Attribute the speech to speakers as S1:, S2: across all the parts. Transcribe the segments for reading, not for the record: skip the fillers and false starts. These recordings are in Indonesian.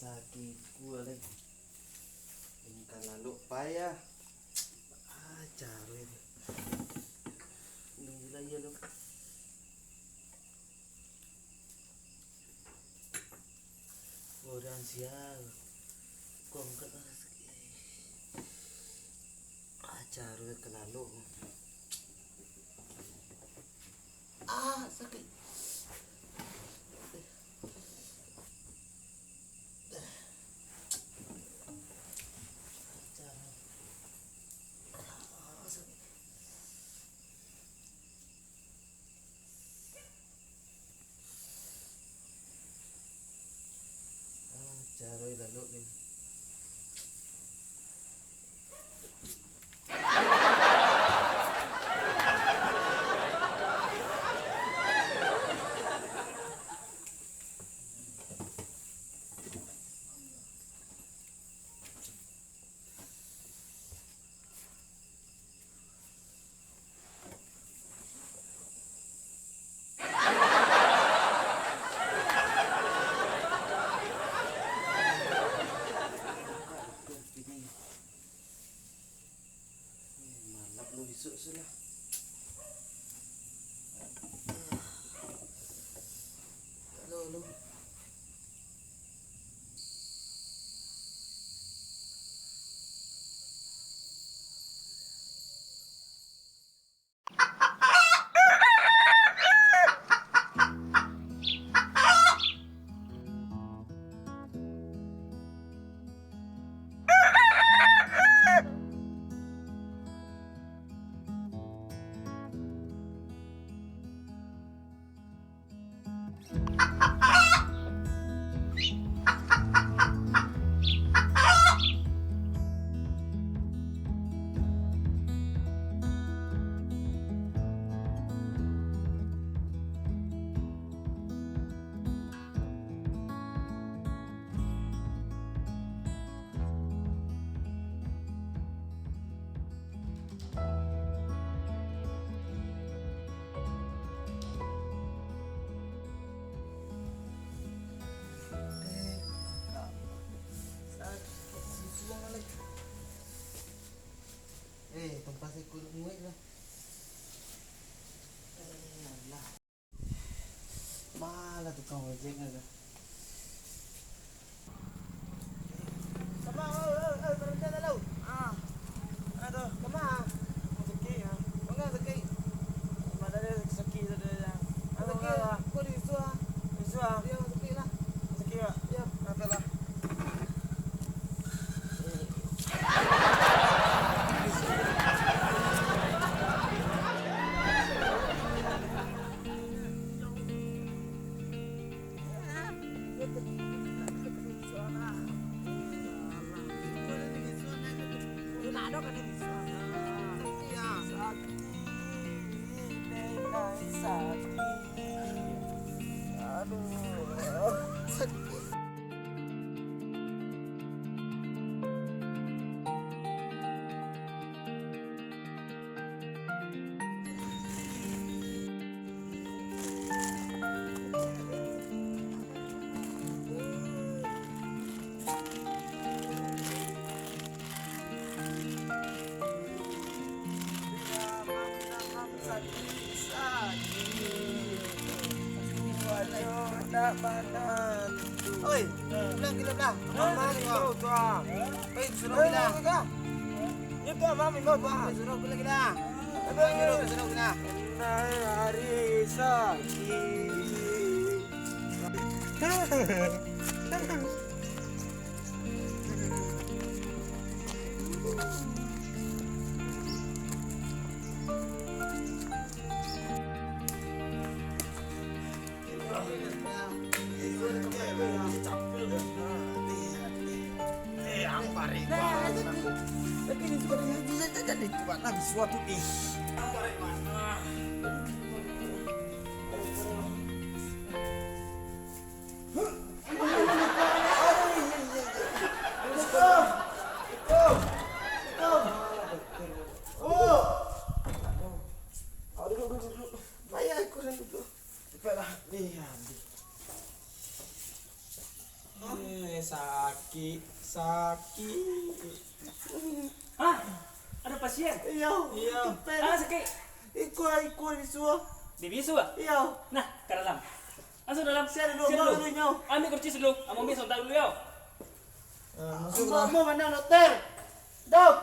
S1: sakit gua lagi. Ini kan lalu payah. Cari ini. Nunggu aja lu. Orang sial. Kau angkat cari ke lalu. Sakit. Cari lalu ni. Sudah. Halo. Tempat saya kulit muat lah. Alah. Malah tukang ojek ada. Sama, berhenti dah lau. Aduh, kemana? Seki ya. Enggak seki. Mana ada seki ada yang. Seki. Kau di Isua. Isua. Dia seki lah. Seki ya. Ya, apa lah. Oi, bilang kita dah. Mama ni kau tu ah. Baik suruh kita. Itu mami kau tu ah. Suruh kita kita. Suruh kita. Hari sakit. Tapi ini sebenarnya jadi buat lagi suatu Sakit.
S2: Hah? Ada pasien?
S1: Iya. Iya.
S2: Ah, sakit.
S1: Ikut bisu.
S2: Di bisu ah?
S1: Iya.
S2: Nah, ke dalam. Masuk dalam.
S1: Saya dulu nyo.
S2: Ambil kursi dulu. Ambil sontak dulu ya.
S1: Masuk lah. Mau mana dokter? Dok.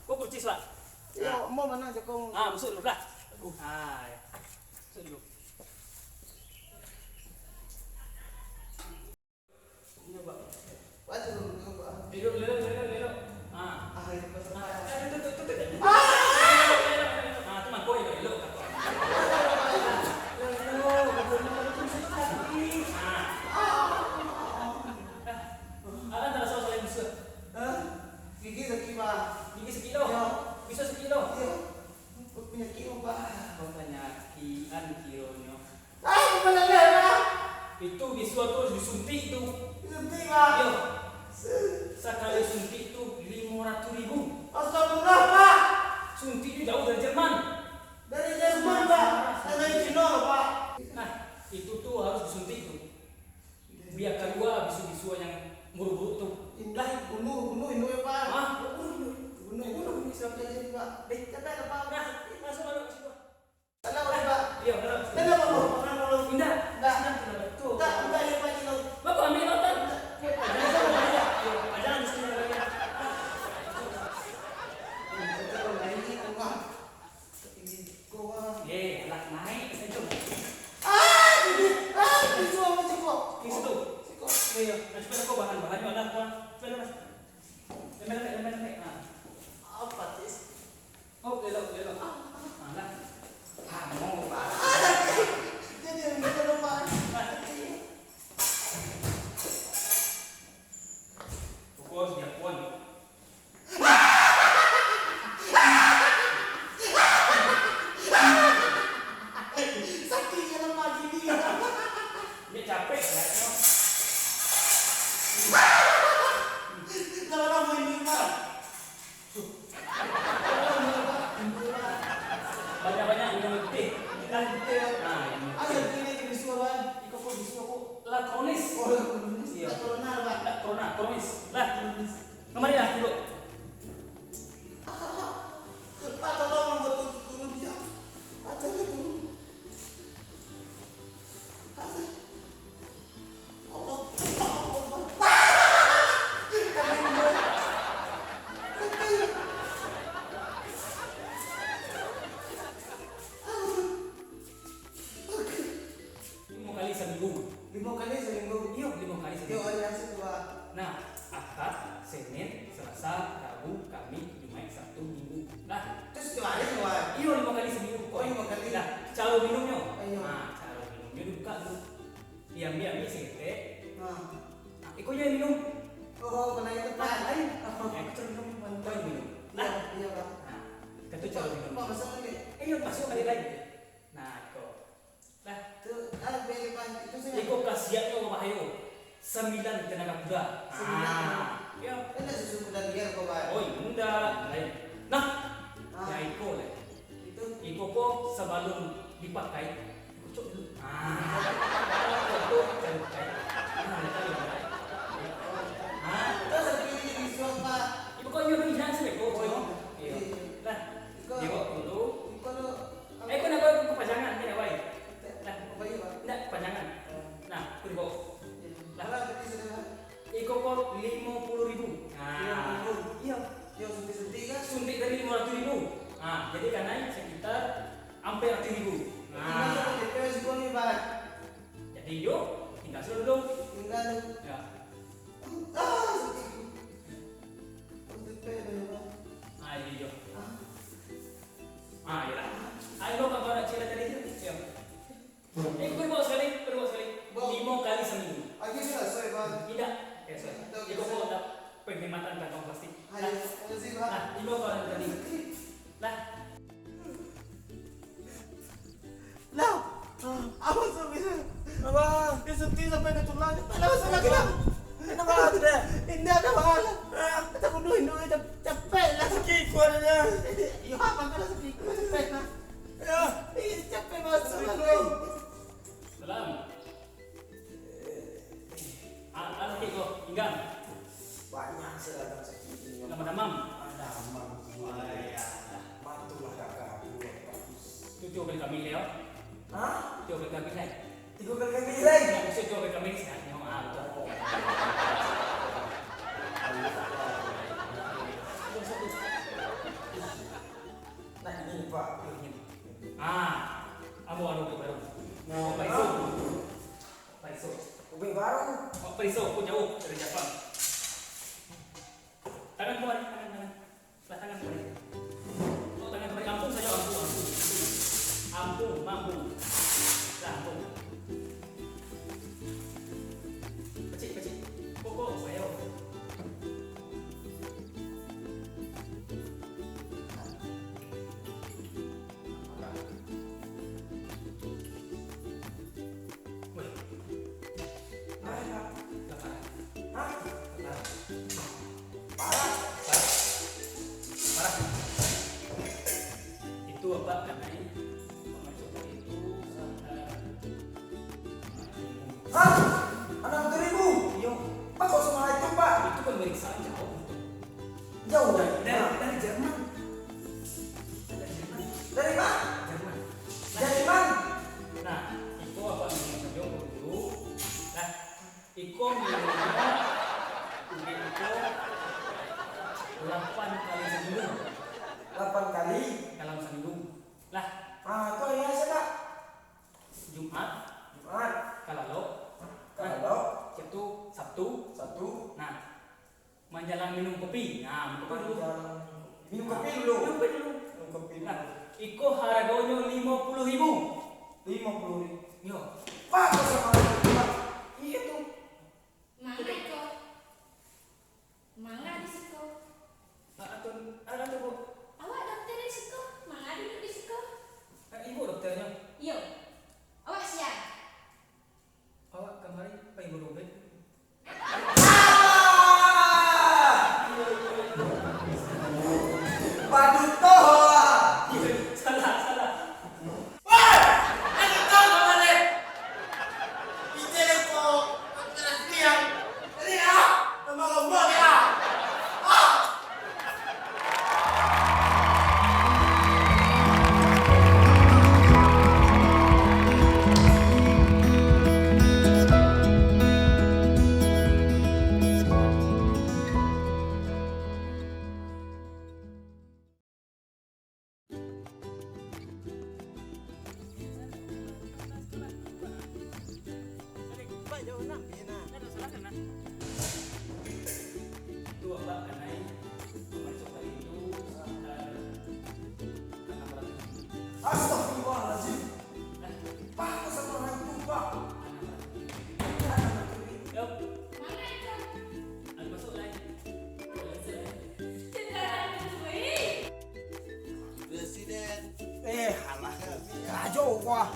S2: Kau kursi pak.
S1: Iya, mau mana Joko?
S2: Ah, masuk dulu lah. Ah, ya. Masuk dulu. Duduk. Ah. Duduk. Ah, tu mangkuk elok. Antara salah yang besar.
S1: Gigi sakit pak.
S2: Gigi sekilo. Bisa sekilo.
S1: Iya. Penyakit pak.
S2: Kau penyakitan kironya.
S1: Kemana pak?
S2: Itu bisu tu disuntik tu.
S1: Suntik pak.
S2: Yo. Sekali suntik tu 500.000.
S1: Astagfirullah pak.
S2: Suntik itu jauh dari Jerman.
S1: Dari Jerman pak. Dari Cina pak.
S2: Nah, itu tuh harus disuntik tuh. Biar keluar bisu-bisu yang buruk-buruk tuh.
S1: Indah bunuh ya pak.
S2: Ah,
S1: Bunuh siapa jadi pak? Capek pak.
S2: nah, masuk situ.
S1: Salah pak.
S2: Iya, benar.
S1: Kenapa mau?
S2: Indah.
S1: Enggak.
S2: Tuh.
S1: Enggak ya pak Cino.
S2: Bapak ambil nonton. Jangan di sini lagi. Lah naik itu. Di situ. Iya, cepat kau bahan-bahannya ada apa? Cepat. Lempar. Nah.
S1: Apa sih?
S2: Oh, belok. Nah, lah. Mau pak.
S1: Jadi yang kita rumah.
S2: Pukul dia puan.
S1: Sakitnya lemah gini.
S2: Dia capek ya.
S1: Kalau mau ini pak.
S2: Banyak-banyak minum putih. Nah, ini.
S1: Ayo ini jadi suaban.
S2: Iko kok lah kronis. Iya.
S1: Corona pak.
S2: Lah kronis. Lah. Kemari lah dulu.
S1: Pak tolong buat turun dia. Pak turun.
S2: Nah, Ahad, Senin, Selasa, Rabu, Kamis, Jumat, Sabtu, Minggu. Nah,
S1: Terus gimana semua?
S2: iyo 5 kali seminggu.
S1: Oh, 5 kali.
S2: Nah, cara minumnya.
S1: Ayo.
S2: Nah, cara minumnya dibuka dulu. Diambil segetek.
S1: Nah.
S2: Nah, ikonya minum.
S1: Oh, kena itu pak.
S2: Ayo. Ya, aku cara minum. Kau yang minum. Nah,
S1: Iya pak.
S2: nah, itu cara minum.
S1: Pak masuk lagi.
S2: Ayo, masuk kali lagi. Nah, iko. Nah,
S1: Tuh, beli pak. Itu sih.
S2: iko kasihannya ke Bahayo. 9 tenaga kuda. Ah, ya.
S1: Kan susu kuda liar kok pak.
S2: Oh, bunda lain. Nah,
S1: Ah.
S2: ya iko lah.
S1: Itu.
S2: Iko kok sebelum dipakai, kucuk dulu. Ah, itu cari pakai.
S1: Terus lagi jadi suap pak.
S2: Ibu kok nyuruh jangan sih, kok.
S1: Oh,
S2: Iya. Nah,
S1: Iko.
S2: dia kok dulu.
S1: Iko lo.
S2: Kok nak kau kepanjangan ni nak baik. Nah,
S1: Apa ya pak?
S2: nak kepanjangan. Nah, aku dibawa.
S1: Lah, berarti sudah.
S2: Iko kok 50.000. Nah, iya.
S1: Yo suntik kan.
S2: Suntik dari 500.000. Nah, jadi kan naik sekitar hampir 100.000.
S1: Tinggal
S2: Nah,
S1: DP sebuah nih pak.
S2: jadi yuk tinggal suruh dulu.
S1: Tinggal.
S2: Ya.
S1: Sakit. DP pak.
S2: Ah, ini yuk.
S1: Ah.
S2: Ah, iya. Ayo kau nak cila tadi tu. Ya. Berbuat sekali. 5 kali seminggu.
S1: Lagi selesai pak.
S2: Tidak. Ya, sorry. Ibu kau ada penghematan kantong plastik.
S1: Ayo, kasih pak.
S2: Nah, ibu kau ada tadi. Lah,
S1: Lah, apa tuh bisa? Apa? Disuntik sampai ke tulangnya. Kenapa salah kita? Kenapa tidak? Ini ada bahala. Kita bunuh ini capek lah. Sakit kuatnya. Iya, apa kalau sakit capek lah. Ya, ini capek masuk lagi.
S2: salam. Anak kau, pinggang.
S1: Banyak seragam segini.
S2: Nama-nama.
S1: Ada aman.
S2: Wah, ya.
S1: Mantulah kakak. Bagus.
S2: Itu beli kami leo.
S1: Hah?
S2: Itu beli kami lagi.
S1: Tiga kali nilai.
S2: Maksud itu beli kami sehat. Yang apa?
S1: Nah ini Pak.
S2: Amo baru. Mau paiso. Paiso.
S1: Kopi baru.
S2: Oh, paiso punya dari Jepang. Tangan keluar, tangan. Sebelah tangan keluar. Oh, tangan keluar. Ampun saja, ampun. Ampun, mampu. Ampun. Kecil. Kok saya. Itu apa karena pemasukan itu
S1: Hah? 6.000?
S2: Yo,
S1: Pak kok semua itu Pak?
S2: itu pemeriksaan jauh.
S1: Jauh
S2: Dari Jerman.
S1: Dari mana?
S2: Jerman.
S1: Dari mana?
S2: Nah, itu apa namanya dulu? Nah, itu minumnya udah itu 8 kali seminggu
S1: 8 kali.
S2: dalam seminggu. Lah,
S1: Itu ya Kak.
S2: Jumat,
S1: Jumat.
S2: kalau itu Sabtu.
S1: Satu.
S2: Nah, menjelang minum kopi. Nah, minum kopi dulu.
S1: Minum kopi dulu.
S2: Minum kopi dulu.
S1: Minum kopi dulu.
S2: Nah, itu harganya 50.000.
S1: 50.000.
S2: Yo,
S1: Pak kok sama itu Pak?
S2: iya tuh.
S3: Mangga iko. Mangga di situ.
S2: Ada tuh bu.
S3: Awak dokter di situ. Mangga duduk di situ.
S2: Ibu dokternya.
S3: Yo. Awak siap.
S2: Awak kemarin Pak Ibu Robert.
S1: Badut toh.
S2: Salah.
S1: Woi, aku tahu nama deh. Ijek kok terus liang. Ini ya, nama lombok ya. Pak jauh nak,
S2: Itu apa karena pemasukan itu
S1: Astagfirullahaladzim. Pak kok sama itu Pak?
S2: Yo,
S3: Mangga iko.
S2: ada masuk lagi.
S3: Tidak ada.
S4: Presiden.
S1: Alah, kacau wah.